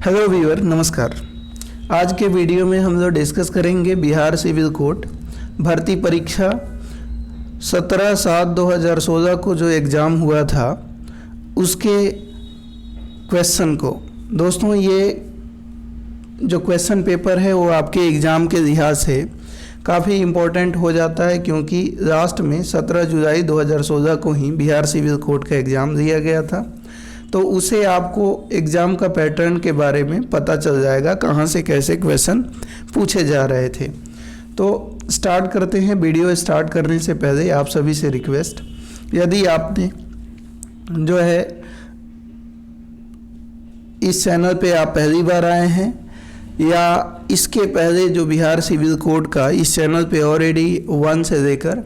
Hello viewer, नमस्कार। आज के वीडियो में हम लोग डिस्कस करेंगे बिहार सिविल कोर्ट भर्ती परीक्षा 17/7/2016 को जो एग्ज़ाम हुआ था उसके क्वेश्चन को। दोस्तों, ये जो क्वेश्चन पेपर है वो आपके एग्ज़ाम के लिहाज से काफ़ी इम्पोर्टेंट हो जाता है, क्योंकि लास्ट में 17 जुलाई 2016 को ही बिहार सिविल कोर्ट का एग्ज़ाम दिया गया था। तो उसे आपको एग्ज़ाम का पैटर्न के बारे में पता चल जाएगा, कहाँ से कैसे क्वेश्चन पूछे जा रहे थे। तो स्टार्ट करते हैं। वीडियो स्टार्ट करने से पहले आप सभी से रिक्वेस्ट, यदि आपने जो है इस चैनल पे आप पहली बार आए हैं या इसके पहले जो बिहार सिविल कोड का इस चैनल पे ऑलरेडी 1 से लेकर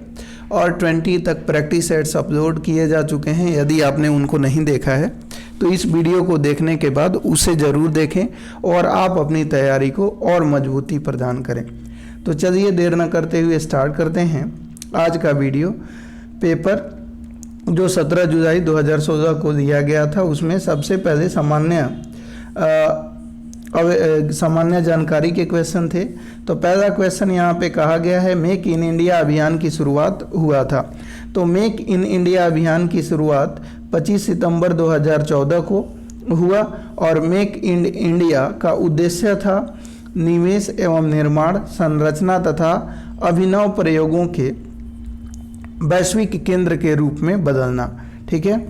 और 20 तक प्रैक्टिस सेट्स अपलोड किए जा चुके हैं, यदि आपने उनको नहीं देखा है तो इस वीडियो को देखने के बाद उसे ज़रूर देखें और आप अपनी तैयारी को और मजबूती प्रदान करें। तो चलिए देर न करते हुए स्टार्ट करते हैं आज का वीडियो। पेपर जो 17 जुलाई 2016 को दिया गया था उसमें सबसे पहले सामान्य जानकारी के क्वेश्चन थे। तो पहला क्वेश्चन यहाँ पे कहा गया है, मेक इन इंडिया अभियान की शुरुआत हुआ था। तो मेक इन इंडिया अभियान की शुरुआत 25 सितंबर 2014 को हुआ और मेक इन इंडिया का उद्देश्य था निवेश एवं निर्माण, संरचना तथा अभिनव प्रयोगों के वैश्विक केंद्र के रूप में बदलना। ठीक है,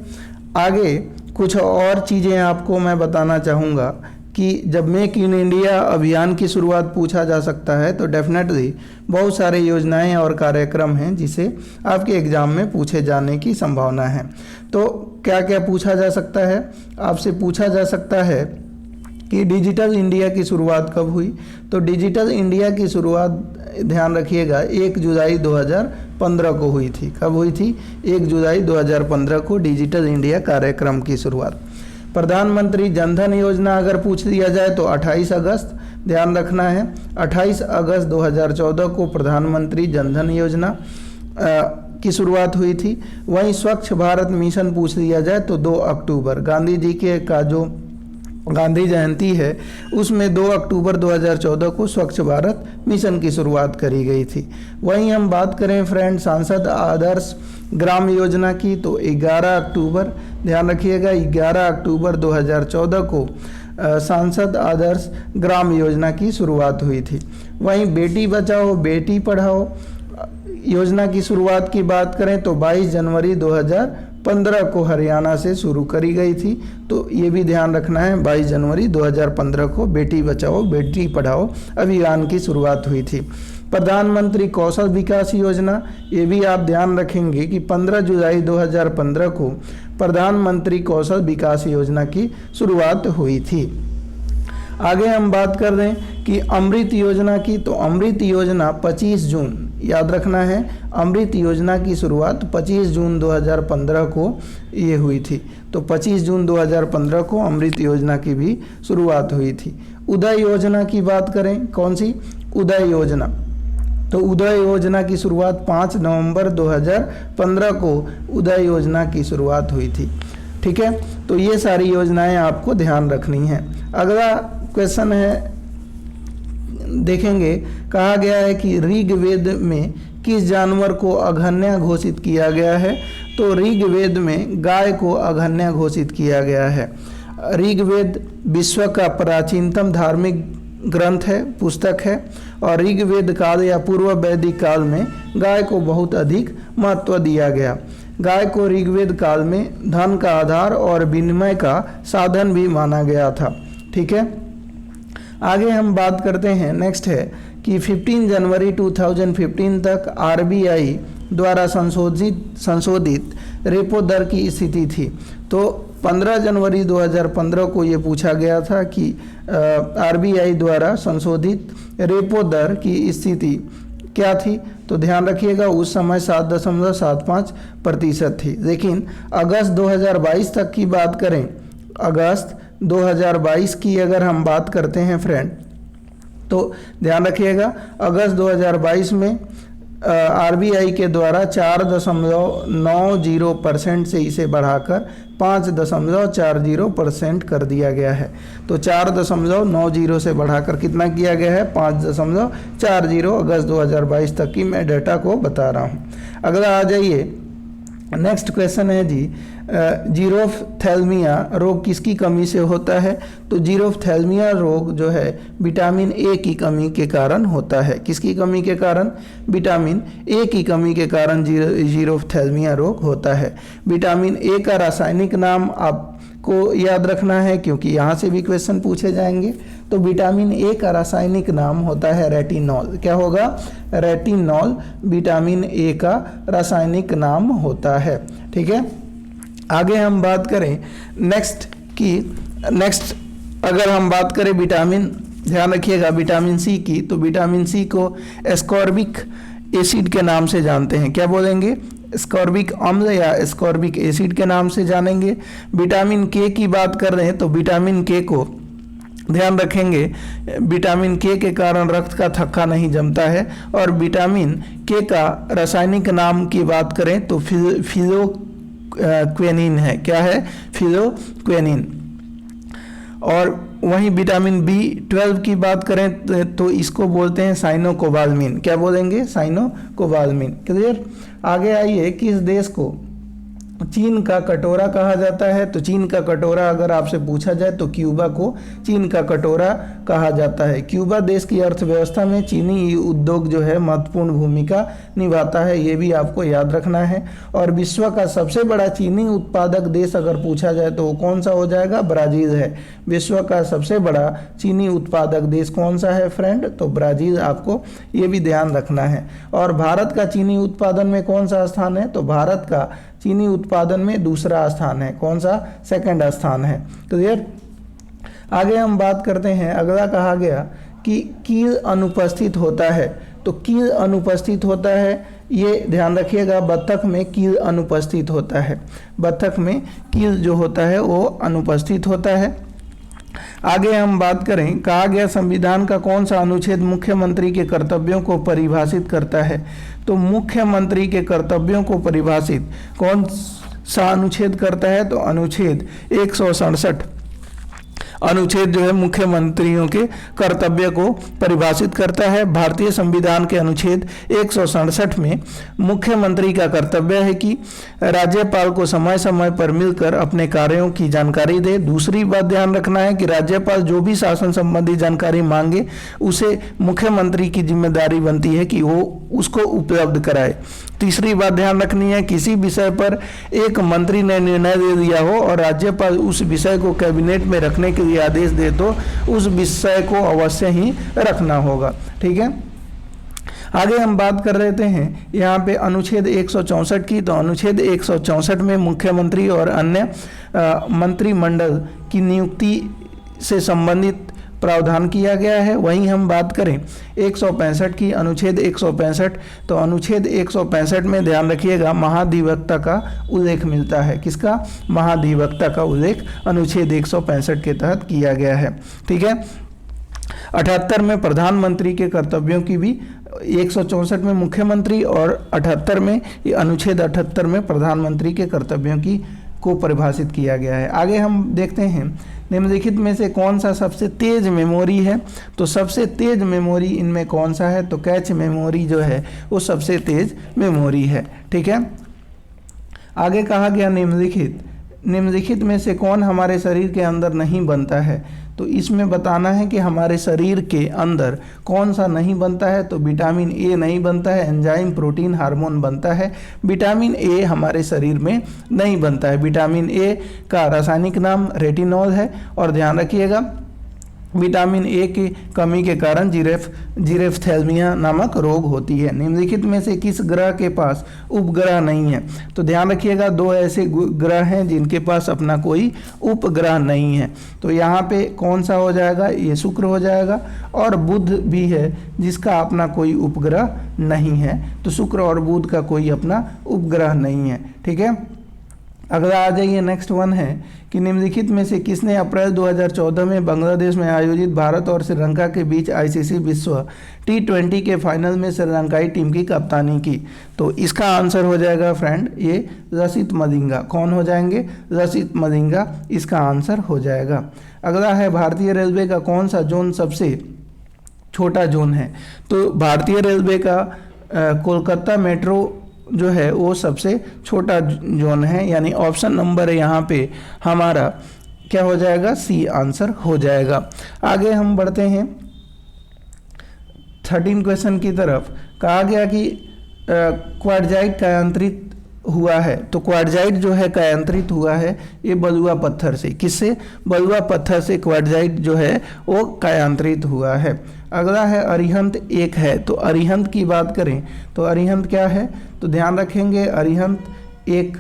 आगे कुछ और चीज़ें आपको मैं बताना चाहूँगा कि जब मेक इन इंडिया अभियान की शुरुआत पूछा जा सकता है तो डेफिनेटली बहुत सारे योजनाएं और कार्यक्रम हैं जिसे आपके एग्ज़ाम में पूछे जाने की संभावना है। तो क्या क्या पूछा जा सकता है? आपसे पूछा जा सकता है कि डिजिटल इंडिया की शुरुआत कब हुई। तो डिजिटल इंडिया की शुरुआत ध्यान रखिएगा 1 जुलाई 2015 को हुई थी। कब हुई थी? 1 जुलाई 2015 को डिजिटल इंडिया कार्यक्रम की शुरुआत। प्रधानमंत्री जनधन योजना अगर पूछ लिया जाए तो 28 अगस्त ध्यान रखना है। 28 अगस्त 2014 को प्रधानमंत्री जनधन योजना की शुरुआत हुई थी। वहीं स्वच्छ भारत मिशन पूछ लिया जाए तो 2 अक्टूबर गांधी जी के का जो गांधी जयंती है उसमें 2 अक्टूबर 2014 को स्वच्छ भारत मिशन की शुरुआत करी गई थी। वहीं हम बात करें फ्रेंड सांसद आदर्श ग्राम योजना की तो 11 अक्टूबर ध्यान रखिएगा 11 अक्टूबर 2014 को सांसद आदर्श ग्राम योजना की शुरुआत हुई थी। वहीं बेटी बचाओ बेटी पढ़ाओ योजना की शुरुआत की बात करें तो 22 जनवरी 2015 को हरियाणा से शुरू करी गई थी। तो ये भी ध्यान रखना है 22 जनवरी 2015 को बेटी बचाओ बेटी पढ़ाओ अभियान की शुरुआत हुई थी। प्रधानमंत्री कौशल विकास योजना, ये भी आप ध्यान रखेंगे कि 15 जुलाई 2015 को प्रधानमंत्री कौशल विकास योजना की शुरुआत हुई थी। आगे हम बात कर रहे हैं कि अमृत योजना की। तो अमृत योजना 25 जून याद रखना है, अमृत योजना की शुरुआत 25 जून 2015 को ये हुई थी। तो 25 जून 2015 को अमृत योजना की भी शुरुआत हुई थी। उदय योजना की बात करें, कौन सी? उदय योजना। तो उदय योजना की शुरुआत 5 नवंबर 2015 को उदय योजना की शुरुआत हुई थी। ठीक है, तो ये सारी योजनाएं आपको ध्यान रखनी है। अगला क्वेश्चन है, देखेंगे, कहा गया है कि ऋग्वेद में किस जानवर को अघन्य घोषित किया गया है। तो ऋग्वेद में गाय को अघन्य घोषित किया गया है। ऋग्वेद विश्व का प्राचीनतम धार्मिक ग्रंथ है, पुस्तक है, और ऋग्वेद काल या पूर्व वैदिक काल में गाय को बहुत अधिक महत्व दिया गया। गाय को ऋग्वेद काल में धन का आधार और विनिमय का साधन भी माना गया था। ठीक है, आगे हम बात करते हैं। नेक्स्ट है कि 15 जनवरी 2015 तक आरबीआई द्वारा संशोधित रेपो दर की स्थिति थी। तो 15 जनवरी 2015 को ये पूछा गया था कि आरबीआई द्वारा संशोधित रेपो दर की स्थिति क्या थी। तो ध्यान रखिएगा उस समय 7.75% थी। लेकिन अगस्त 2022 तक की बात करें, अगस्त 2022 की अगर हम बात करते हैं फ्रेंड, तो ध्यान रखिएगा अगस्त 2022 में आरबीआई के द्वारा 4.90% से इसे बढ़ाकर 5.40% कर दिया गया है। तो 4.90 से बढ़ाकर कितना किया गया है, 5.40। अगस्त 2022 तक की मैं डेटा को बता रहा हूँ। अगला आ जाइए, नेक्स्ट क्वेश्चन है जी, जीरोफ्थैल्मिया रोग किसकी कमी से होता है? तो जीरोफ्थैल्मिया रोग जो है विटामिन ए की कमी के कारण होता है। किसकी कमी के कारण? विटामिन ए की कमी के कारण जीरोफ्थैल्मिया रोग होता है। विटामिन ए का रासायनिक नाम आपको याद रखना है क्योंकि यहाँ से भी क्वेश्चन पूछे जाएंगे। तो विटामिन ए का रासायनिक नाम होता है रेटिनॉल। क्या होगा? रेटिनॉल विटामिन ए का रासायनिक नाम होता है। ठीक है, आगे हम बात करें नेक्स्ट अगर हम बात करें विटामिन, ध्यान रखिएगा विटामिन सी की, तो विटामिन सी को एस्कॉर्बिक एसिड के नाम से जानते हैं। क्या बोलेंगे? एस्कॉर्बिक अम्ल या एस्कॉर्बिक एसिड के नाम से जानेंगे। विटामिन के की बात कर रहे हैं तो विटामिन के को ध्यान रखेंगे, विटामिन के कारण रक्त का थक्का नहीं जमता है। और विटामिन के का रासायनिक नाम की बात करें तो फिलोक्वेनिन है। क्या है? फिलोक्वेनिन। और वहीं विटामिन B12 की बात करें तो इसको बोलते हैं साइनोकोबाल्मिन। क्या बोलेंगे? साइनोकोबाल्मिन। क्लियर? आगे आइए, किस देश को चीन का कटोरा कहा जाता है? तो चीन का कटोरा अगर आपसे पूछा जाए तो क्यूबा को चीन का कटोरा कहा जाता है। क्यूबा देश की अर्थव्यवस्था में चीनी उद्योग जो है महत्वपूर्ण भूमिका निभाता है, ये भी आपको याद रखना है। और विश्व का सबसे बड़ा चीनी उत्पादक देश अगर पूछा जाए तो वो कौन सा हो जाएगा? ब्राज़ील है। विश्व का सबसे बड़ा चीनी उत्पादक देश कौन सा है फ्रेंड? तो ब्राज़ील, आपको ये भी ध्यान रखना है। और भारत का चीनी उत्पादन में कौन सा स्थान है? तो भारत का चीनी उत्पादन में दूसरा स्थान है। कौन सा? सेकंड स्थान है। क्लियर? आगे हम बात करते हैं, अगला कहा गया कि कील अनुपस्थित होता है। तो कील अनुपस्थित होता है, ये ध्यान रखिएगा, बत्तख में कील अनुपस्थित होता है। बत्तख में कील जो होता है वो अनुपस्थित होता है। आगे हम बात करें, कहा गया संविधान का कौन सा अनुच्छेद मुख्यमंत्री के कर्तव्यों को परिभाषित करता है? तो मुख्यमंत्री के कर्तव्यों को परिभाषित कौन सा अनुच्छेद करता है? तो अनुच्छेद 167 अनुच्छेद जो है मुख्यमंत्रियों के कर्तव्य को परिभाषित करता है। भारतीय संविधान के अनुच्छेद 167 में मुख्यमंत्री का कर्तव्य है कि राज्यपाल को समय समय पर मिलकर अपने कार्यों की जानकारी दे। दूसरी बात ध्यान रखना है कि राज्यपाल जो भी शासन संबंधी जानकारी मांगे उसे मुख्यमंत्री की जिम्मेदारी बनती है कि वो उसको उपलब्ध कराए। तीसरी बात ध्यान रखनी है, किसी विषय पर एक मंत्री ने निर्णय दे दिया हो और राज्यपाल उस विषय को कैबिनेट में रखने के लिए आदेश दे तो उस विषय को अवश्य ही रखना होगा। ठीक है, आगे हम बात कर रहे हैं यहाँ पे अनुच्छेद 164 की। तो अनुच्छेद 164 में मुख्यमंत्री और अन्य मंत्रिमंडल की नियुक्ति से संबंधित प्रावधान किया गया है। वहीं हम बात करें 165 की, अनुच्छेद 165, तो अनुच्छेद 165 में ध्यान रखिएगा महाधिवक्ता का उल्लेख मिलता है। किसका? महाधिवक्ता का उल्लेख अनुच्छेद 165 के तहत किया गया है। ठीक है, 78 में प्रधानमंत्री के कर्तव्यों की भी, 164 में मुख्यमंत्री और 78 में, अनुच्छेद 78 में प्रधानमंत्री के कर्तव्यों की को परिभाषित किया गया है। आगे हम देखते हैं निम्नलिखित में से कौन सा सबसे तेज मेमोरी है। तो सबसे तेज मेमोरी इनमें कौन सा है? तो कैच मेमोरी जो है वो सबसे तेज मेमोरी है। ठीक है, आगे कहा गया निम्नलिखित में से कौन हमारे शरीर के अंदर नहीं बनता है? तो इसमें बताना है कि हमारे शरीर के अंदर कौन सा नहीं बनता है। तो विटामिन ए नहीं बनता है, एंजाइम, प्रोटीन, हार्मोन बनता है। विटामिन ए हमारे शरीर में नहीं बनता है। विटामिन ए का रासायनिक नाम रेटिनॉल है। और ध्यान रखिएगा विटामिन ए की कमी के कारण जीरोफ्थैल्मिया नामक रोग होती है। निम्नलिखित में से किस ग्रह के पास उपग्रह नहीं है? तो ध्यान रखिएगा दो ऐसे ग्रह हैं जिनके पास अपना कोई उपग्रह नहीं है। तो यहाँ पे कौन सा हो जाएगा? ये शुक्र हो जाएगा। और बुध भी है जिसका अपना कोई उपग्रह नहीं है। तो शुक्र और बुध का कोई अपना उपग्रह नहीं है। ठीक है, अगला आ जाइए, नेक्स्ट वन है कि निम्नलिखित में से किसने अप्रैल 2014 में बांग्लादेश में आयोजित भारत और श्रीलंका के बीच आईसीसी विश्व T20 के फाइनल में श्रीलंकाई टीम की कप्तानी की? तो इसका आंसर हो जाएगा फ्रेंड ये लसित मलिंगा। कौन हो जाएंगे? लसित मलिंगा इसका आंसर हो जाएगा। अगला है भारतीय रेलवे का कौन सा जोन सबसे छोटा जोन है? तो भारतीय रेलवे का कोलकाता मेट्रो जो है वो सबसे छोटा जोन है, यानी ऑप्शन नंबर यहाँ पे हमारा क्या हो जाएगा? सी आंसर हो जाएगा। आगे हम बढ़ते हैं 13 क्वेश्चन की तरफ। कहा गया कि क्वार्टजाइट कायांतरित हुआ है, तो क्वार्टजाइट जो है कायांतरित हुआ है ये बलुआ पत्थर से। किससे? बलुआ पत्थर से क्वार्टजाइट जो है वो कायांतरित हुआ है। अगला है अरिहंत एक है, तो अरिहंत की बात करें तो अरिहंत क्या है? तो ध्यान रखेंगे अरिहंत एक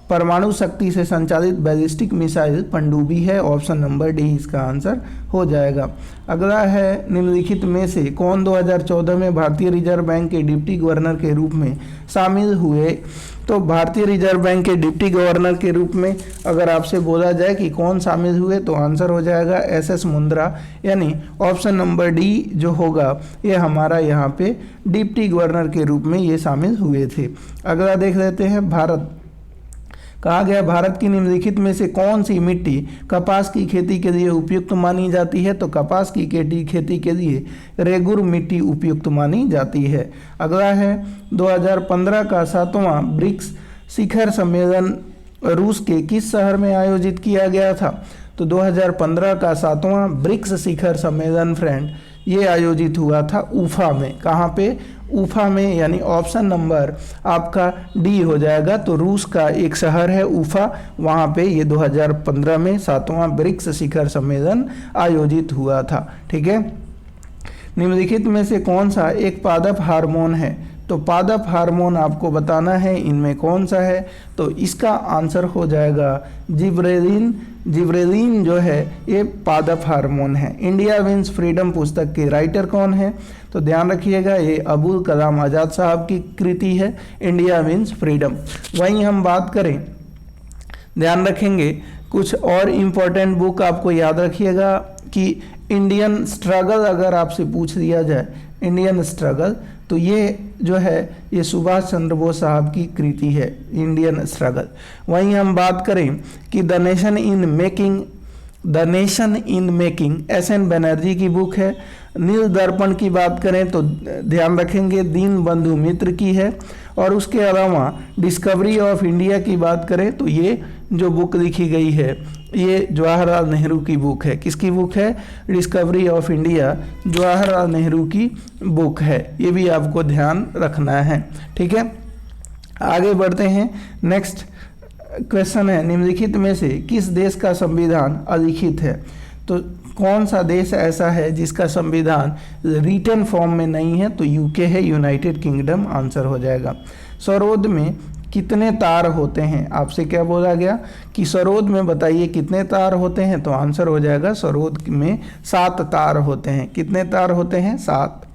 परमाणु शक्ति से संचालित बैलिस्टिक मिसाइल पनडुब्बी है। ऑप्शन नंबर डी इसका आंसर हो जाएगा। अगला है निम्नलिखित में से कौन 2014 में भारतीय रिजर्व बैंक के डिप्टी गवर्नर के रूप में शामिल हुए? तो भारतीय रिजर्व बैंक के डिप्टी गवर्नर के रूप में अगर आपसे बोला जाए कि कौन शामिल हुए तो आंसर हो जाएगा एसएस मुंद्रा, यानी ऑप्शन नंबर डी जो होगा ये हमारा यहाँ पे डिप्टी गवर्नर के रूप में ये शामिल हुए थे। अगला देख लेते हैं भारत। कहा गया भारत की निम्नलिखित में से कौन सी मिट्टी कपास की खेती के लिए उपयुक्त मानी जाती है? तो कपास की खेती के लिए रेगुर मिट्टी उपयुक्त मानी जाती है। अगला है 2015 का 7वां ब्रिक्स शिखर सम्मेलन रूस के किस शहर में आयोजित किया गया था? तो 2015 का 7वां ब्रिक्स शिखर सम्मेलन फ्रेंड ये आयोजित हुआ था उफा में। कहाँ पे? उफा में, यानी ऑप्शन नंबर आपका डी हो जाएगा। तो रूस का एक शहर है उफा, वहाँ पे ये 2015 में 7वां ब्रिक्स शिखर सम्मेलन आयोजित हुआ था। ठीक है। निम्नलिखित में से कौन सा एक पादप हार्मोन है? तो पादप हार्मोन आपको बताना है इनमें कौन सा है, तो इसका आंसर हो जाएगा जिब्रेलिन। जिब्रेलिन जो है ये पादप हार्मोन है। इंडिया विंस फ्रीडम पुस्तक के राइटर कौन है? तो ध्यान रखिएगा ये अबुल कलाम आज़ाद साहब की कृति है इंडिया विंस फ्रीडम। वहीं हम बात करें, ध्यान रखेंगे कुछ और इम्पोर्टेंट बुक आपको याद रखिएगा कि इंडियन स्ट्रगल अगर आपसे पूछ लिया जाए इंडियन स्ट्रगल, तो ये जो है ये सुभाष चंद्र बोस साहब की कृति है इंडियन स्ट्रगल। वहीं हम बात करें कि the nation in making SN. Banerjee की बुक है। नील दर्पण की बात करें तो ध्यान रखेंगे दीन बंधु मित्र की है। और उसके अलावा डिस्कवरी ऑफ इंडिया की बात करें तो ये जो बुक लिखी गई है ये जवाहरलाल नेहरू की बुक है। किसकी बुक है? Discovery of India Jawaharlal Nehru की बुक है। ये भी आपको ध्यान रखना है। ठीक है, आगे बढ़ते हैं। नेक्स्ट क्वेश्चन है निम्नलिखित में से किस देश का संविधान अलिखित है? तो कौन सा देश ऐसा है जिसका संविधान रिटन फॉर्म में नहीं है? तो यूके है, यूनाइटेड किंगडम आंसर हो जाएगा। सरोद में कितने तार होते हैं? आपसे क्या बोला गया कि सरोद में बताइए कितने तार होते हैं? तो आंसर हो जाएगा सरोद में 7 तार होते हैं। कितने तार होते हैं? 7।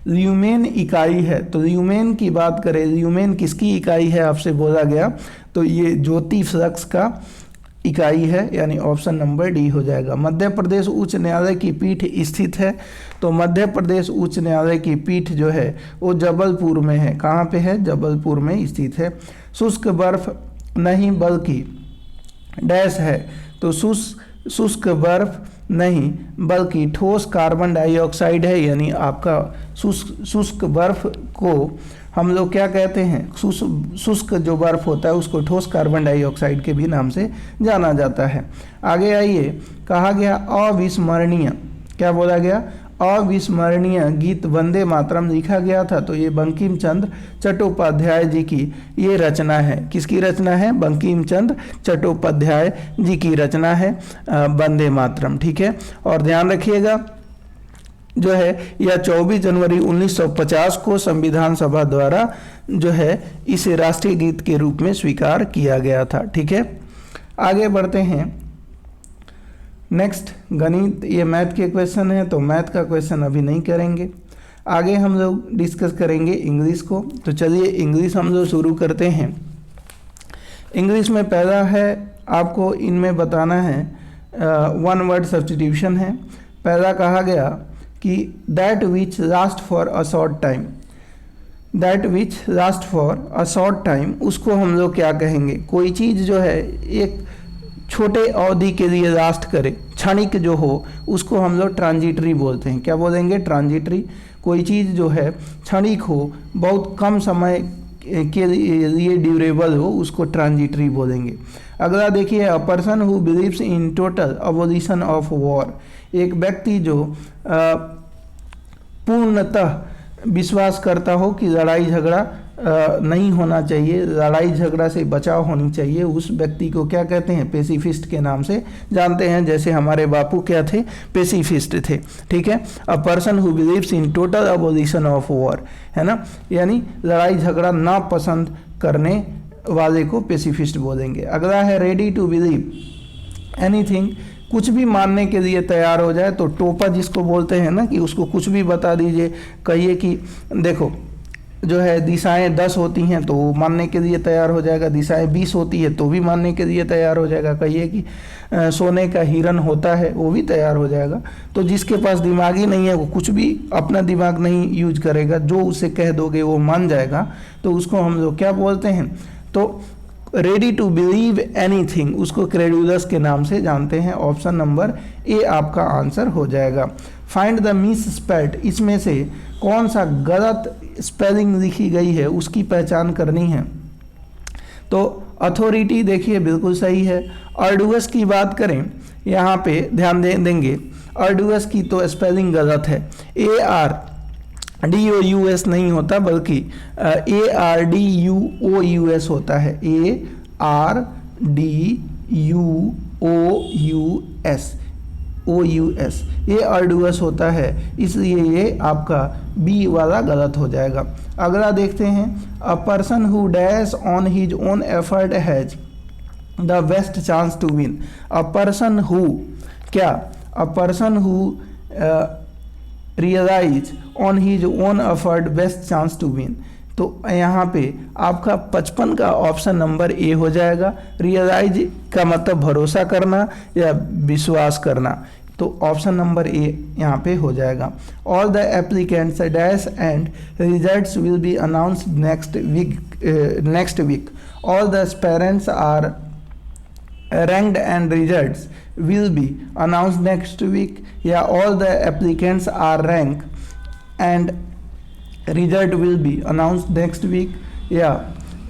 ल्यूमेन इकाई है, तो ल्यूमेन की बात करें, ल्यूमेन किसकी इकाई है आपसे बोला गया? तो ये ज्योति फ्लक्स का इकाई है, यानी ऑप्शन नंबर डी हो जाएगा। मध्य प्रदेश उच्च न्यायालय की पीठ स्थित है, तो मध्य प्रदेश उच्च न्यायालय की पीठ जो है वो जबलपुर में है। कहाँ पे है? जबलपुर में स्थित है। शुष्क बर्फ नहीं बल्कि डैश है, तो शुष्क बर्फ नहीं बल्कि ठोस कार्बन डाइऑक्साइड है, यानी आपका शुष्क बर्फ को हम लोग क्या कहते हैं? शुष्क जो बर्फ होता है उसको ठोस कार्बन डाइऑक्साइड के भी नाम से जाना जाता है। आगे आइए, कहा गया अविस्मरणीय, क्या बोला गया? अविस्मरणीय गीत वंदे मातरम लिखा गया था, तो ये बंकिम चंद्र चट्टोपाध्याय जी की ये रचना है। किसकी रचना है? बंकिम चंद्र चट्टोपाध्याय जी की रचना है वंदे मातरम। ठीक है, और ध्यान रखिएगा जो है यह 24 जनवरी 1950 को संविधान सभा द्वारा जो है इसे राष्ट्रीय गीत के रूप में स्वीकार किया गया था। ठीक है, आगे बढ़ते हैं। नेक्स्ट गणित, ये मैथ के क्वेश्चन है, तो मैथ का क्वेश्चन अभी नहीं करेंगे। आगे हम लोग डिस्कस करेंगे इंग्लिश को। तो चलिए इंग्लिश हम लोग शुरू करते हैं इंग्लिश में पैदा है, आपको इनमें बताना है, वन वर्ड सब्स्टिट्यूशन है। पैदा कहा गया कि that which last for a short time, that which last for a short time, उसको हम लोग क्या कहेंगे? कोई चीज़ जो है एक छोटे अवधि के लिए लास्ट करे, क्षणिक जो हो, उसको हम लोग ट्रांजिटरी बोलते हैं। क्या बोलेंगे? ट्रांजिटरी। कोई चीज़ जो है क्षणिक हो, बहुत कम समय के लिए ड्यूरेबल हो, उसको ट्रांजिटरी बोलेंगे। अगला देखिए, अ person who believes in total abolition of war, एक व्यक्ति जो पूर्णतः विश्वास करता हो कि लड़ाई झगड़ा नहीं होना चाहिए, लड़ाई झगड़ा से बचाव होनी चाहिए, उस व्यक्ति को क्या कहते हैं? पेसिफिस्ट के नाम से जानते हैं। जैसे हमारे बापू क्या थे? पेसिफिस्ट थे। ठीक है, अ person who believes in total abolition of war, है ना, यानी लड़ाई झगड़ा ना पसंद करने वाले को पेसिफिस्ट बोलेंगे। अगला है रेडी टू बिलीव एनीथिंग, कुछ भी मानने के लिए तैयार हो जाए, तो टोपा जिसको बोलते हैं ना, कि उसको कुछ भी बता दीजिए, कहिए कि देखो जो है दिशाएं 10 होती हैं तो वो मानने के लिए तैयार हो जाएगा, दिशाएं 20 होती है तो भी मानने के लिए तैयार हो जाएगा। कहिए कि सोने का हिरन होता है, वो भी तैयार हो जाएगा। तो जिसके पास दिमाग ही नहीं है वो कुछ भी अपना दिमाग नहीं यूज करेगा, जो उसे कह दोगे वो मान जाएगा, तो उसको हम लोग क्या बोलते हैं? तो रेडी टू बिलीव एनीथिंग, उसको क्रेडुलस के नाम से जानते हैं। ऑप्शन नंबर ए आपका आंसर हो जाएगा। फाइंड द मिस स्पेल्ड, इसमें से कौन सा गलत स्पेलिंग लिखी गई है उसकी पहचान करनी है। तो अथॉरिटी देखिए बिल्कुल सही है। अर्डुअस की बात करें, यहाँ पे ध्यान देंगे, अर्डुअस की तो स्पेलिंग गलत है, ARDOUS नहीं होता बल्कि ARDUOUS होता है, ARDUOUS, ये अर्डुअस होता है, इसलिए ये आपका बी वाला गलत हो जाएगा। अगला देखते हैं, a person who dash on his own effort has the best chance to win. A person who, क्या? A person who realise on his own effort best chance to win. तो यहाँ पे आपका 55 का ऑप्शन नंबर ए हो जाएगा। Realise का मतलब भरोसा करना या विश्वास करना, तो ऑप्शन नंबर ए यहाँ पे हो जाएगा। All the applicants dash and results will be announced next week. All the parents are ranked and results will be announced next week, या all the applicants are ranked and result will be announced next week, या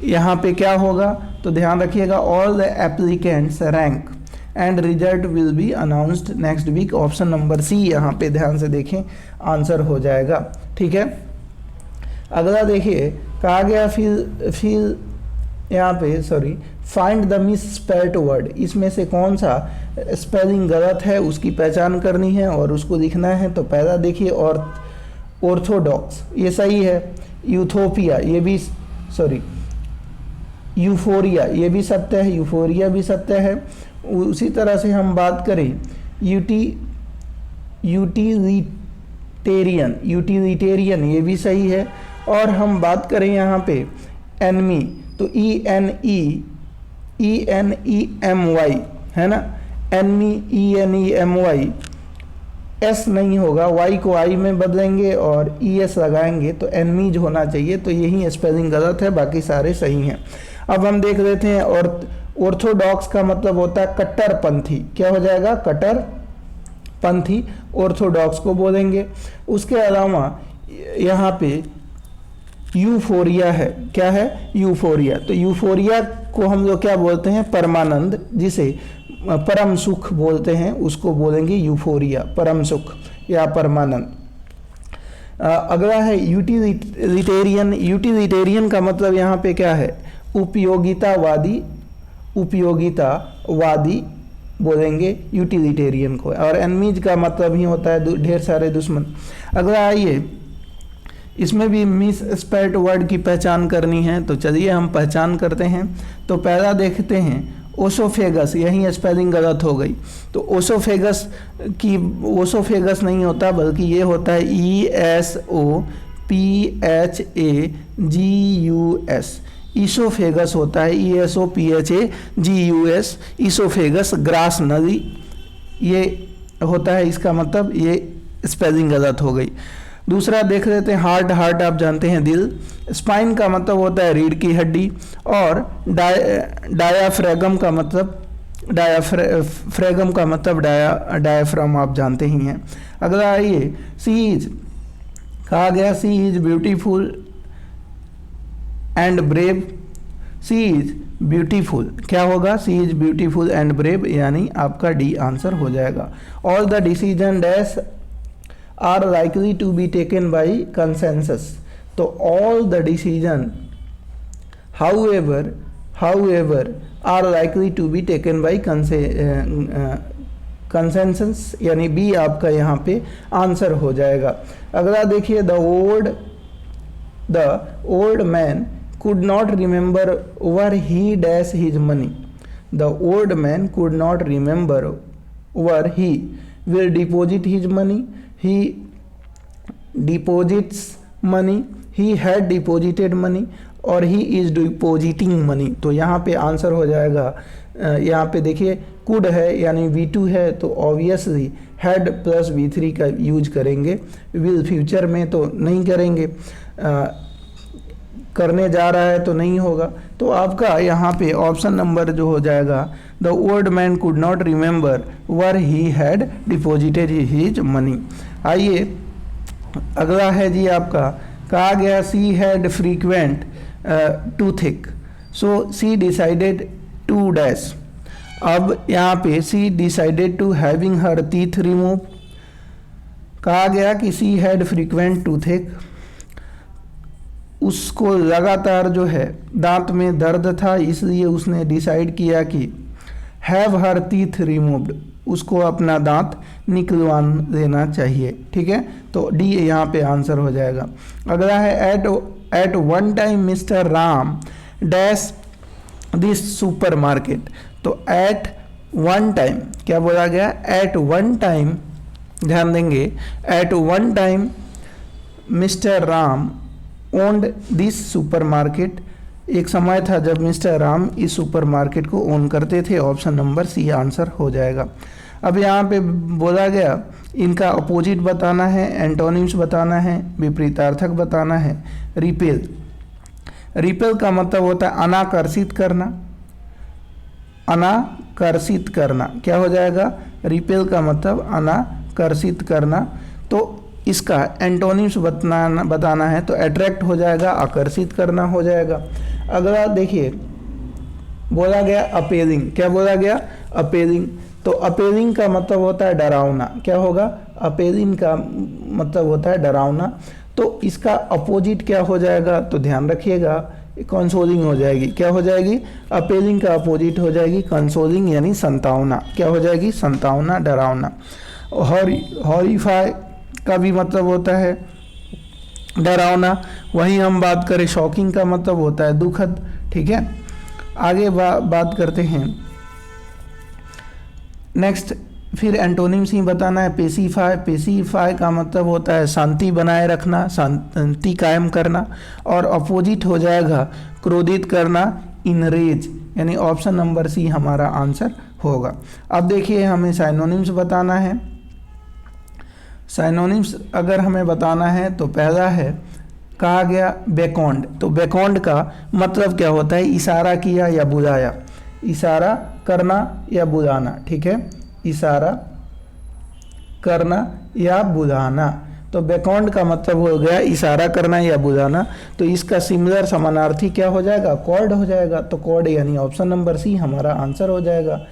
यहाँ पे क्या होगा? तो ध्यान रखिएगा, all the applicants rank and result will be announced next week, option number C यहाँ पे ध्यान से देखें आंसर हो जाएगा। ठीक है, अगला देखिए, कहा गया फिर यहाँ पे sorry, find the miss spelled word, इसमें से कौन सा स्पेलिंग गलत है उसकी पहचान करनी है और उसको लिखना है। तो पहला देखिए, और ऑर्थोडॉक्स ये सही है, यूथोपिया ये भी सॉरी, यूफोरिया ये भी सत्य है, यूफोरिया भी सत्य है। उसी तरह से हम बात करें यूटिलिटेरियन ये भी सही है। और हम बात करें यहाँ पे एनमी, तो ENEMY है ना, एनमी ENEMY, एस नहीं होगा, वाई को आई में बदलेंगे और ES लगाएंगे तो एनमीज होना चाहिए। तो यही स्पेलिंग गलत है, बाकी सारे सही हैं। अब हम देख लेते हैं, और ऑर्थोडॉक्स का मतलब होता है कट्टरपंथी, क्या हो जाएगा? कट्टरपंथी ऑर्थोडॉक्स को बोलेंगे। उसके अलावा यहाँ पे यूफोरिया है, क्या है? यूफोरिया। तो यूफोरिया को हम लोग क्या बोलते हैं? परमानंद, जिसे परम सुख बोलते हैं, उसको बोलेंगे यूफोरिया, परम सुख या परमानंद। अगला है यूटिलिटेरियन। यूटिलिटेरियन का मतलब यहाँ पे क्या है? उपयोगितावादी बोलेंगे यूटिलिटेरियन को। और एनमीज का मतलब ही होता है ढेर सारे दुश्मन। अगला आइए, इसमें भी मिस स्पेल्ड वर्ड की पहचान करनी है, तो चलिए हम पहचान करते हैं। तो पहला देखते हैं ओसोफेगस, यही स्पेलिंग गलत हो गई। तो ओसोफेगस नहीं होता बल्कि ये होता है ESOPHAGUS, ईसोफेगस होता है, ESOPHAGUS, ईसोफेगस, ग्रास नदी, ये होता है, इसका मतलब ये स्पेलिंग गलत हो गई। दूसरा देख लेते हैं हार्ट। हार्ट आप जानते हैं दिल। स्पाइन का मतलब होता है रीढ़ की हड्डी। और डायाफ्रेगम का मतलब डायाफ्राम आप जानते ही हैं। अगला आइए, सी इज, कहा गया she is beautiful and brave. She is beautiful, क्या होगा, she is beautiful and brave, यानी आपका डी आंसर हो जाएगा। All the decision dash are likely to be taken by consensus. तो all the decision however are likely to be taken by consensus, यानी B आपका यहाँ पे आंसर हो जाएगा। अगला देखिए, the old man could not remember where he dash his money. The old man could not remember where he will deposit his money. He deposits money. He had deposited money और he is depositing money. तो यहाँ पे answer हो जाएगा, यहाँ पे देखिए could है यानी V2 है, तो ऑब्वियसली हैड प्लस V3 का यूज करेंगे। विल फ्यूचर में तो नहीं करेंगे, करने जा रहा है तो नहीं होगा। तो आपका यहाँ पे ऑप्शन नंबर जो हो जाएगा, the old man could not remember where he had deposited his money. आइए अगला है जी आपका, कहा गया she had frequent toothache, so she decided to dash. अब यहाँ पे she decided to having her teeth remove. कहा गया कि सी हैड फ्रीक्वेंट टूथिक, उसको लगातार जो है दांत में दर्द था, इसलिए उसने डिसाइड किया कि हैव हर टीथ रिमूव्ड, उसको अपना दांत निकलवा देना चाहिए। ठीक है, तो डी यहाँ पे आंसर हो जाएगा। अगला है at one time mister Ram dash this supermarket. तो एट वन टाइम क्या बोला गया, एट वन टाइम, ध्यान देंगे, at one time mister Ram owned this supermarket. एक समय था जब मिस्टर राम इस सुपर मार्केट को ओन करते थे। ऑप्शन नंबर सी आंसर हो जाएगा। अब यहाँ पे बोला गया इनका अपोजिट बताना है, एंटोनिम्स बताना है, विपरीतार्थक बताना है। रिपेल, रिपेल का मतलब होता है अनाकर्षित करना, अनाकर्षित करना। क्या हो जाएगा, रिपेल का मतलब अनाकर्षित करना। तो इसका एंटोनिम्स बताना है तो अट्रैक्ट हो जाएगा, आकर्षित करना हो जाएगा। अगला देखिए बोला गया अपेलिंग। क्या बोला गया, अपेलिंग। तो अपेलिंग का मतलब होता है डरावना। क्या होगा, अपेलिंग का मतलब होता है डरावना। तो इसका अपोजिट क्या हो जाएगा, तो ध्यान रखिएगा, कंसोलिंग हो जाएगी। क्या हो जाएगी, अपेलिंग का अपोजिट हो जाएगी कंसोलिंग, यानी संतावना। क्या हो जाएगी, संतावना, डरावना। हॉरिफाई का भी मतलब होता है डरावना। वहीं हम बात करें शॉकिंग का मतलब होता है दुखद। ठीक है, आगे बात करते हैं नेक्स्ट। फिर एंटोनिम्स ही बताना है। पेसिफाई, पेसिफाई का मतलब होता है शांति बनाए रखना, शांति कायम करना। और अपोजिट हो जाएगा क्रोधित करना, इनरेज, यानी ऑप्शन नंबर सी हमारा आंसर होगा। अब देखिए हमें साइनोनिम्स बताना है। साइनोनिम्स अगर हमें बताना है तो पहला है, कहा गया बेकॉन्ड। तो बेकॉन्ड का मतलब क्या होता है, इशारा किया या बुलाया, इशारा करना या बुलाना। ठीक है, इशारा करना या बुलाना। तो बेकॉन्ड का मतलब हो गया इशारा करना या बुलाना। तो इसका सिमिलर समानार्थी क्या हो जाएगा, कॉर्ड हो जाएगा। तो कॉर्ड यानी ऑप्शन नंबर सी हमारा आंसर हो जाएगा।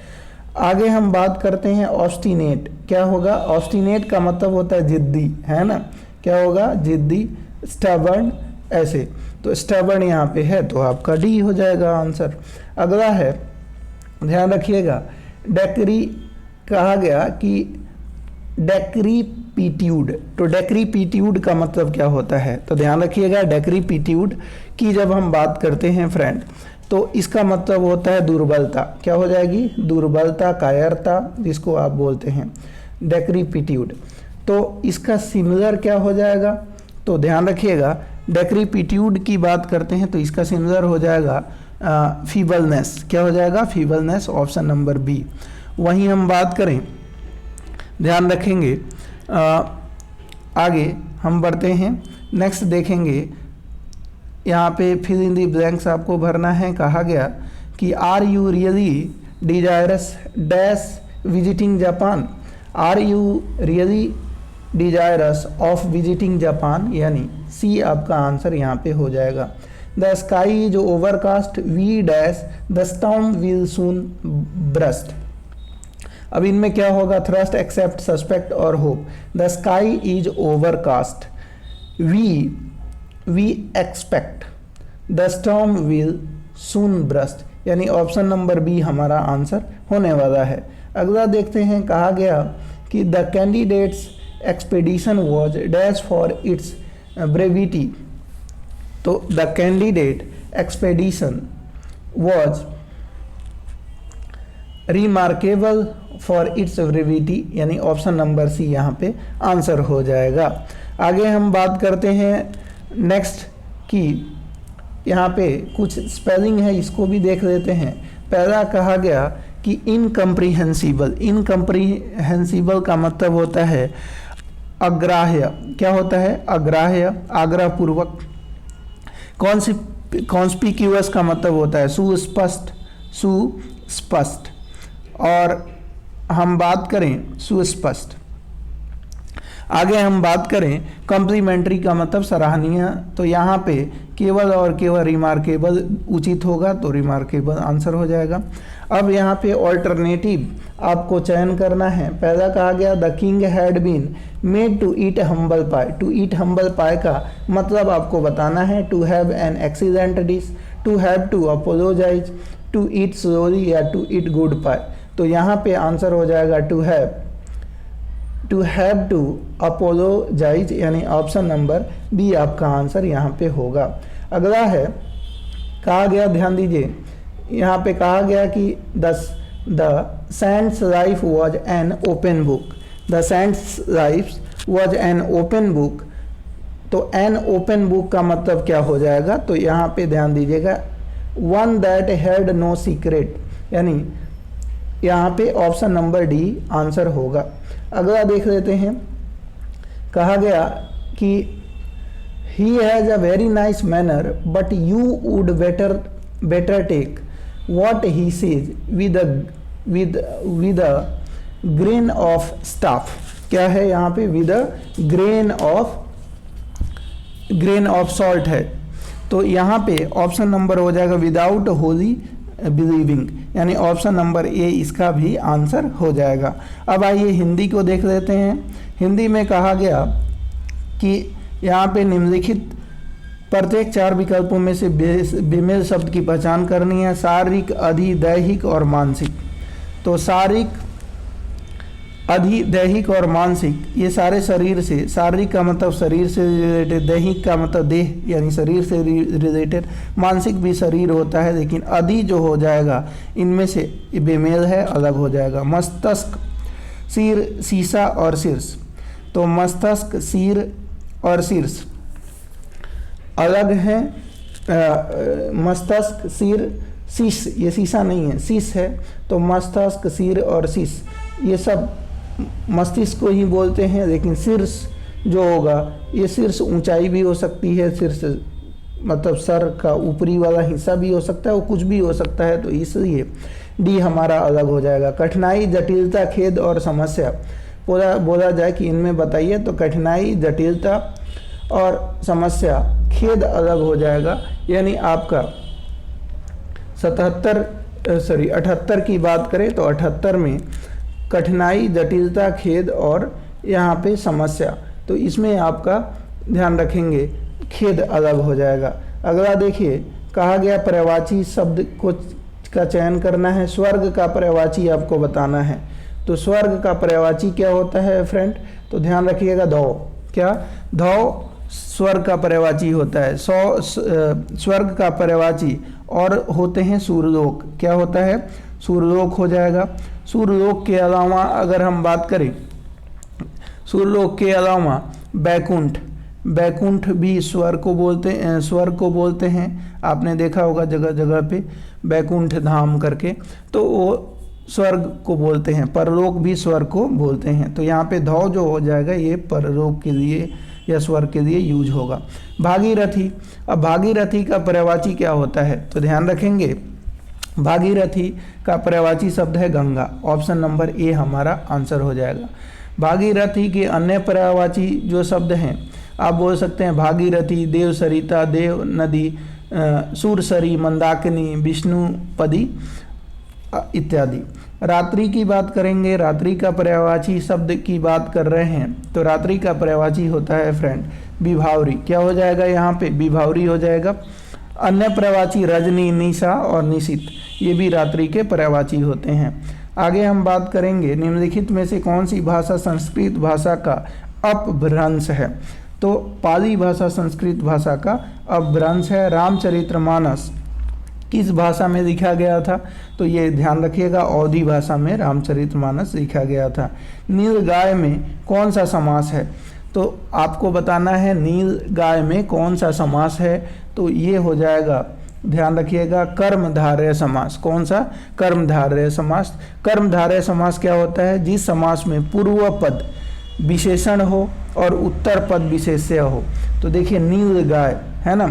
आगे हम बात करते हैं ऑब्स्टिनेट। क्या होगा, ऑब्स्टिनेट का मतलब होता है जिद्दी, है ना। क्या होगा, जिद्दी, स्टबर्न, ऐसे। तो स्टबर्न यहाँ पे है तो आपका डी हो जाएगा आंसर। अगला है, ध्यान रखिएगा, डेक्री। कहा गया कि डेक्रीपिट्यूड। तो डेक्रीपिट्यूड का मतलब क्या होता है, तो ध्यान रखिएगा, डेक्रीपिट्यूड की जब हम बात करते हैं फ्रेंड, तो इसका मतलब होता है दुर्बलता। क्या हो जाएगी, दुर्बलता, कायरता, जिसको आप बोलते हैं डेक्रीपिट्यूड। तो इसका सिमिलर क्या हो जाएगा, तो ध्यान रखिएगा, डेक्रीपिट्यूड की बात करते हैं तो इसका सिमिलर हो जाएगा फीबलनेस। क्या हो जाएगा? फीबलनेस, ऑप्शन नंबर बी। वहीं हम बात करें, ध्यान रखेंगे, आगे हम बढ़ते हैं, नेक्स्ट देखेंगे, यहाँ पे फिल इन दी ब्लैंक्स आपको भरना है। कहा गया कि are you really desirous dash visiting Japan, are you really desirous of visiting Japan, यानी सी आपका आंसर यहाँ पे हो जाएगा। The sky is overcast we dash the storm will soon burst. अब इनमें क्या होगा? थ्रस्ट, एक्सेप्ट, सस्पेक्ट और hope. The sky is overcast we expect the storm will soon burst, यानी ऑप्शन नंबर बी हमारा आंसर होने वाला है। अगला देखते हैं, कहा गया कि the candidates expedition was dash for its brevity. तो the candidate expedition was remarkable for its brevity, यानी ऑप्शन नंबर सी यहाँ पे आंसर हो जाएगा। आगे हम बात करते हैं नेक्स्ट की, यहाँ पे कुछ स्पेलिंग है, इसको भी देख लेते हैं। पहला कहा गया कि इनकम्प्रीहेंसिबल, इनकम्प्रीहेंसिबल का मतलब होता है अग्राह्य। क्या होता है? अग्राह्य, आग्रहपूर्वक। कॉन्स्पिक्यूअस का मतलब होता है सुस्पष्ट, सुस्पष्ट। और हम बात करें सुस्पष्ट, आगे हम बात करें कॉम्प्लीमेंट्री का मतलब सराहनीय। तो यहाँ पे केवल और केवल रिमार्केबल उचित होगा, तो रिमार्केबल आंसर हो जाएगा। अब यहाँ पे ऑल्टरनेटिव आपको चयन करना है। पहला कहा गया the king had been made to eat humble pie. To eat humble pie का मतलब आपको बताना है to have an excellent dish, to have to apologise, to eat slowly या टू ईट गुड पाई। तो यहाँ पे आंसर हो जाएगा टू हैव टू अपोलोजाइज, यानी ऑप्शन नंबर बी आपका आंसर यहाँ पे होगा। अगला है, कहा गया, ध्यान दीजिए, यहाँ पे कहा गया कि the saints life was an open book. The saints life was an open book. तो एन ओपन बुक का मतलब क्या हो जाएगा? तो यहाँ पे ध्यान दीजिएगा, one that had no secret, यानी यहाँ पे ऑप्शन नंबर डी आंसर होगा। अगला देख लेते हैं, कहा गया कि he has a very nice manner but you would better take what he says with a grain of stuff। क्या है यहाँ पे? with a grain of salt है। तो यहाँ पे ऑप्शन नंबर हो जाएगा विदाउट होली बिलीविंग, यानी ऑप्शन नंबर ए इसका भी आंसर हो जाएगा। अब आइए हिंदी को देख लेते हैं। हिंदी में कहा गया कि यहाँ पे निम्नलिखित प्रत्येक 4 विकल्पों में से बेमेल शब्द की पहचान करनी है। शारीरिक, अधि, दैहिक और मानसिक। तो शारीरिक, अधि, दैहिक और मानसिक, ये सारे शरीर से, शारीरिक का मतलब शरीर से रिलेटेड, दैहिक का मतलब देह यानी शरीर से रिलेटेड, मानसिक भी शरीर होता है, लेकिन अधि जो हो जाएगा इनमें से बेमेल है, अलग हो जाएगा। मस्तिष्क, सिर, शीशा और शीर्ष। तो मस्तिष्क, सिर और शीर्ष अलग हैं। मस्तिष्क, सिर, शीश, ये शीशा नहीं है, शीश है। तो मस्तिष्क, सिर और शीश ये सब मस्तिष्क को ही बोलते हैं, लेकिन शीर्ष जो होगा ये शीर्ष ऊंचाई भी हो सकती है, शीर्ष मतलब सर का ऊपरी वाला हिस्सा भी हो सकता है, वो कुछ भी हो सकता है। तो इसलिए डी हमारा अलग हो जाएगा। कठिनाई, जटिलता, खेद और समस्या बोला जाए कि इनमें बताइए, तो कठिनाई, जटिलता और समस्या, खेद अलग हो जाएगा। यानी आपका 78 की बात करें तो 78 में कठिनाई, जटिलता, खेद और यहाँ पे समस्या, तो इसमें आपका ध्यान रखेंगे खेद अलग हो जाएगा। अगला देखिए, कहा गया पर्यायवाची शब्द का चयन करना है। स्वर्ग का पर्यायवाची आपको बताना है। तो स्वर्ग का पर्यायवाची क्या होता है फ्रेंड? तो ध्यान रखिएगा, धौ। क्या? धौ स्वर्ग का पर्यायवाची होता है। स्वर्ग का पर्यायवाची और होते हैं सूर्यलोक। क्या होता है? सूर्यलोक हो जाएगा। सूर्यलोक के अलावा अगर हम बात करें, सूर्यलोक के अलावा बैकुंठ, बैकुंठ भी स्वर्ग को बोलते हैं, आपने देखा होगा जगह जगह पे बैकुंठ धाम करके, तो वो स्वर्ग को बोलते हैं। परलोक भी स्वर्ग को बोलते हैं। तो यहाँ पे धौ जो हो जाएगा ये परलोक के लिए या स्वर्ग के लिए यूज होगा। भागीरथी, अब भागीरथी का पर्यायवाची क्या होता है, तो ध्यान रखेंगे भागीरथी का पर्यायवाची शब्द है गंगा। ऑप्शन नंबर ए हमारा आंसर हो जाएगा। भागीरथी के अन्य पर्यायवाची जो शब्द हैं आप बोल सकते हैं भागीरथी, देव सरिता, देव नदी, सूरसरी, मंदाकिनी, विष्णुपदी इत्यादि। रात्रि की बात करेंगे, रात्रि का पर्यायवाची शब्द की बात कर रहे हैं तो रात्रि का पर्यायवाची होता है फ्रेंड विभावरी। क्या हो जाएगा यहाँ पे, विभावरी हो जाएगा। अन्य पर्यायवाची रजनी, निशा और निशित, ये भी रात्रि के पर्यायवाची होते हैं। आगे हम बात करेंगे निम्नलिखित में से कौन सी भाषा संस्कृत भाषा का अपभ्रंश है, तो पाली भाषा संस्कृत भाषा का अपभ्रंश है। रामचरितमानस किस भाषा में लिखा गया था, तो ये ध्यान रखिएगा अवधी भाषा में रामचरितमानस लिखा गया था। नीलगाय में कौन सा समास है, तो आपको बताना है नीलगाय में कौन सा समास है, तो ये हो जाएगा, ध्यान रखिएगा कर्मधारय समास। कौन सा, कर्मधारय समास। कर्मधारय समास क्या होता है, जिस समास में पूर्व पद विशेषण हो और उत्तर पद विशेष्य हो। तो देखिए नीलगाय है ना,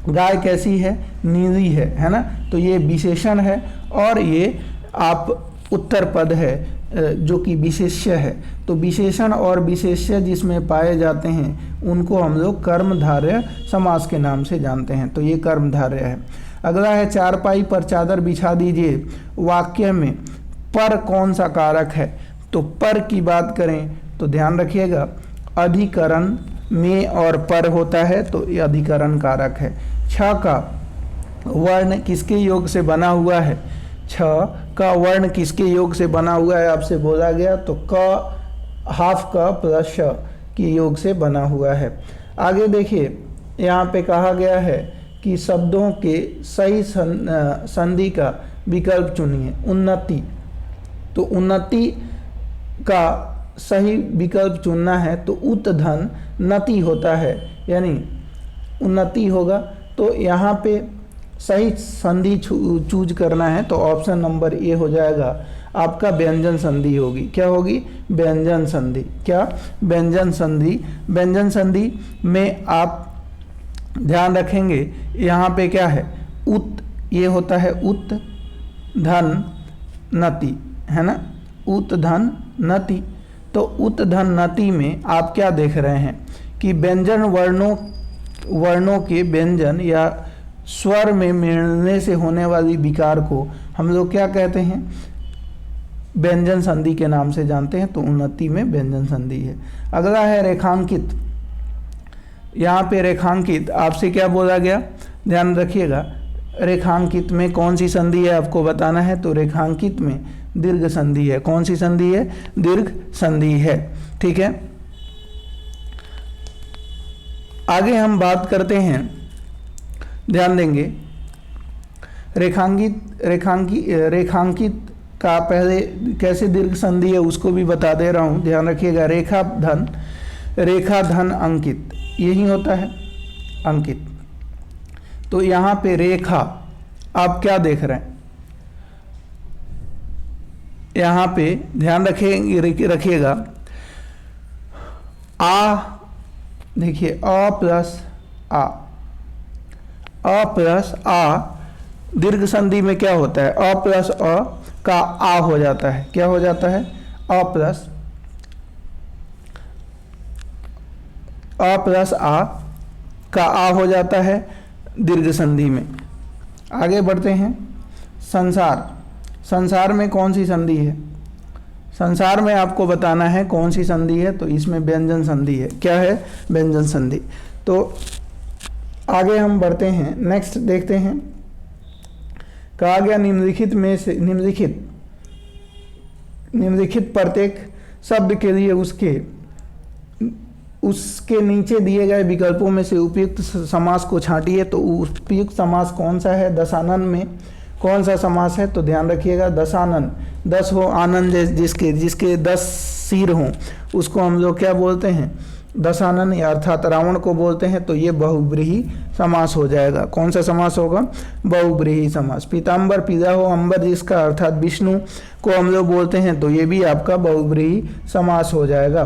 गाय कैसी है, नीली है ना, तो ये विशेषण है और ये आप उत्तर पद है जो कि विशेष्य है। तो विशेषण और विशेष्य जिसमें पाए जाते हैं उनको हम लोग कर्मधारय समास के नाम से जानते हैं, तो ये कर्मधारय है। अगला है चारपाई पर चादर बिछा दीजिए, वाक्य में पर कौन सा कारक है, तो पर की बात करें तो ध्यान रखिएगा अधिकरण में और पर होता है तो ये अधिकरण कारक है। छ का वर्ण किसके योग से बना हुआ है, छ का वर्ण किसके योग से बना हुआ है आपसे बोला गया, तो क हाफ का प्लस श के योग से बना हुआ है। आगे देखिए यहाँ पे कहा गया है कि शब्दों के सही संधि का विकल्प चुनिए। उन्नति, तो उन्नति का सही विकल्प चुनना है तो उत धन नति होता है, यानी उन्नति होगा। तो यहाँ पे सही संधि चूज करना है तो ऑप्शन नंबर ए हो जाएगा आपका व्यंजन संधि होगी। क्या होगी, व्यंजन संधि। क्या, व्यंजन संधि। व्यंजन संधि में आप ध्यान रखेंगे यहाँ पे क्या है, उत, ये होता है उत धन नति, है ना, उत धन नति। तो उत धन नति में आप क्या देख रहे हैं कि व्यंजन वर्णों के व्यंजन या स्वर में मिलने से होने वाली विकार को हम लोग क्या कहते हैं, व्यंजन संधि के नाम से जानते हैं, तो उन्नति में व्यंजन संधि है। अगला है रेखांकित। यहाँ पे रेखांकित आपसे क्या बोला गया, ध्यान रखिएगा रेखांकित में कौन सी संधि है आपको बताना है, तो रेखांकित में दीर्घ संधि है। कौन सी संधि है, दीर्घ संधि है। ठीक है, आगे हम बात करते हैं, ध्यान देंगे रेखांकित का पहले कैसे दीर्घ संधि है उसको भी बता दे रहा हूँ, ध्यान रखिएगा। रेखा धन अंकित, यही होता है अंकित। तो यहाँ पे रेखा आप क्या देख रहे हैं, यहाँ पे ध्यान रखिएगा आ, देखिए अ प्लस आ दीर्घ संधि में क्या होता है, अ प्लस अ का आ हो जाता है। क्या हो जाता है, अ प्लस आ का आ हो जाता है दीर्घ संधि में। आगे बढ़ते हैं, संसार में कौन सी संधि है, संसार में आपको बताना है कौन सी संधि है, तो इसमें व्यंजन संधि है। क्या है, व्यंजन संधि। तो आगे हम बढ़ते हैं, नेक्स्ट देखते हैं। कहा गया निम्नलिखित में से निम्नलिखित प्रत्येक शब्द के लिए उसके नीचे दिए गए विकल्पों में से उपयुक्त समास को छांटिए। तो उपयुक्त समास कौन सा है, दशानन में कौन सा समास है, तो ध्यान रखिएगा दशानन, 10 हो आनंद जिसके 10 सिर हों उसको हम लोग क्या बोलते हैं, दशानन या अर्थात रावण को बोलते हैं तो ये बहुब्रीहि समास हो जाएगा। कौन सा समास होगा? बहुब्रीहि समास। पीताम्बर पीदा हो अंबर जिसका अर्थात विष्णु को हम लोग बोलते हैं तो ये भी आपका बहुब्रीहि समास हो जाएगा।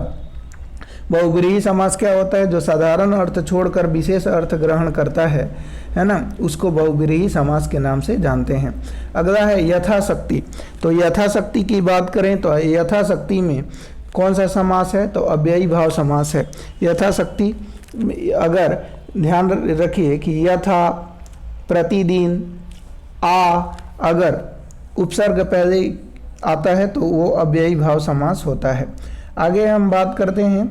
बहुब्रीहि समास क्या होता है? जो साधारण अर्थ छोड़कर विशेष अर्थ ग्रहण करता है ना, उसको बहुब्रीहि समास के नाम से जानते हैं। अगला है यथाशक्ति। तो यथाशक्ति की बात करें तो यथाशक्ति में कौन सा समास है? तो अव्ययी भाव समास है। यथाशक्ति अगर ध्यान रखिए कि यथा, प्रतिदिन, अगर उपसर्ग पहले आता है तो वो अव्ययी भाव समास होता है। आगे हम बात करते हैं,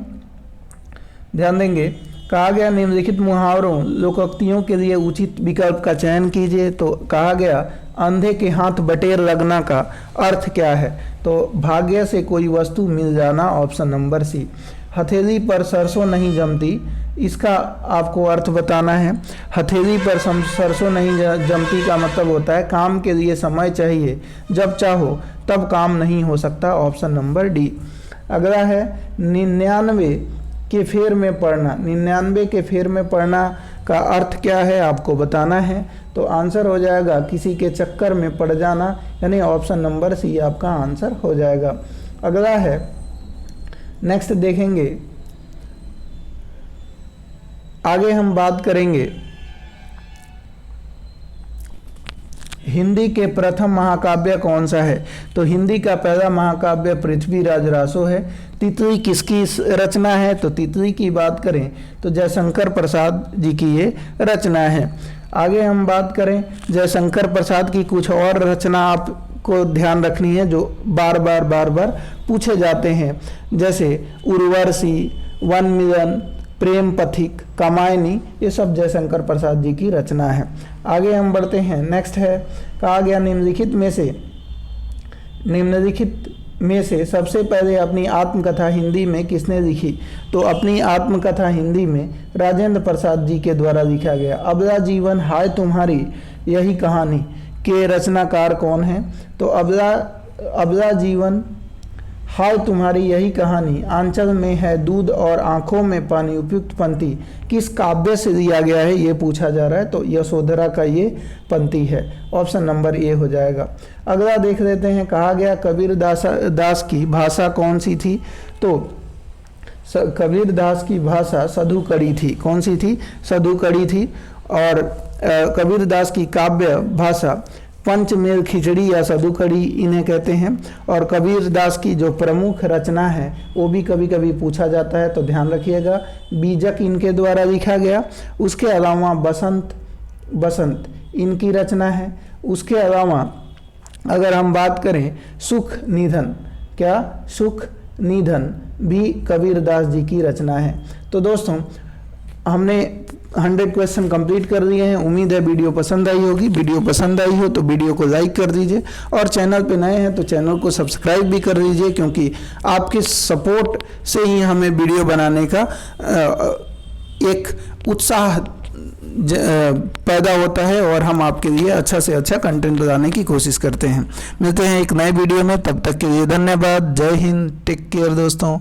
ध्यान देंगे, कहा गया निम्नलिखित मुहावरों लोकोक्तियों के लिए उचित विकल्प का चयन कीजिए। तो कहा गया अंधे के हाथ बटेर लगना का अर्थ क्या है? तो भाग्य से कोई वस्तु मिल जाना, ऑप्शन नंबर सी। हथेली पर सरसों नहीं जमती, इसका आपको अर्थ बताना है। हथेली पर सरसों नहीं जमती का मतलब होता है काम के लिए समय चाहिए, जब चाहो तब काम नहीं हो सकता, ऑप्शन नंबर डी। अगला है 99 के फेर में पढ़ना। 99 के फेर में पढ़ना का अर्थ क्या है आपको बताना है। तो आंसर हो जाएगा किसी के चक्कर में पड़ जाना, यानी ऑप्शन नंबर सी आपका आंसर हो जाएगा। अगला है, नेक्स्ट देखेंगे, आगे हम बात करेंगे हिंदी के प्रथम महाकाव्य कौन सा है? तो हिंदी का पहला महाकाव्य पृथ्वीराज रासो है। तितली किसकी रचना है? तो तितली की बात करें तो जयशंकर प्रसाद जी की ये रचना है। आगे हम बात करें जयशंकर प्रसाद की कुछ और रचना आपको ध्यान रखनी है जो बार बार पूछे जाते हैं, जैसे उर्वशी, वन मिलन, प्रेम पथिक, कामायनी, ये सब जयशंकर प्रसाद जी की रचना है। आगे हम बढ़ते हैं, नेक्स्ट है, कहा गया निम्नलिखित में से सबसे पहले अपनी आत्मकथा हिंदी में किसने लिखी? तो अपनी आत्मकथा हिंदी में राजेंद्र प्रसाद जी के द्वारा लिखा गया। अबला जीवन हाय तुम्हारी यही कहानी के रचनाकार कौन है? तो अबला जीवन हाय तुम्हारी यही कहानी, आंचल में है दूध और आंखों में पानी, उपयुक्त पंक्ति किस काव्य से दिया गया है ये पूछा जा रहा है। तो यशोधरा का ये पंक्ति है, ऑप्शन नंबर ए हो जाएगा। अगला देख लेते हैं, कहा गया कबीर दास की भाषा कौन सी थी? तो कबीर दास की भाषा सधुकड़ी थी। कौन सी थी? सधुकड़ी थी। और कबीर दास की काव्य भाषा पंचमेल खिचड़ी या सधुकड़ी इन्हें कहते हैं। और कबीर दास की जो प्रमुख रचना है वो भी कभी कभी पूछा जाता है, तो ध्यान रखिएगा, बीजक इनके द्वारा लिखा गया। उसके अलावा बसंत इनकी रचना है। उसके अलावा अगर हम बात करें सुख निधन, क्या सुख निधन भी कबीर दास जी की रचना है। तो दोस्तों हमने 100 क्वेश्चन कंप्लीट कर दिए हैं। उम्मीद है वीडियो पसंद आई होगी। वीडियो पसंद आई हो तो वीडियो को लाइक कर दीजिए, और चैनल पे नए हैं तो चैनल को सब्सक्राइब भी कर दीजिए, क्योंकि आपके सपोर्ट से ही हमें वीडियो बनाने का एक उत्साह पैदा होता है और हम आपके लिए अच्छा से अच्छा कंटेंट लाने की कोशिश करते हैं। मिलते हैं एक नए वीडियो में, तब तक के लिए धन्यवाद। जय हिंद, टेक केयर दोस्तों।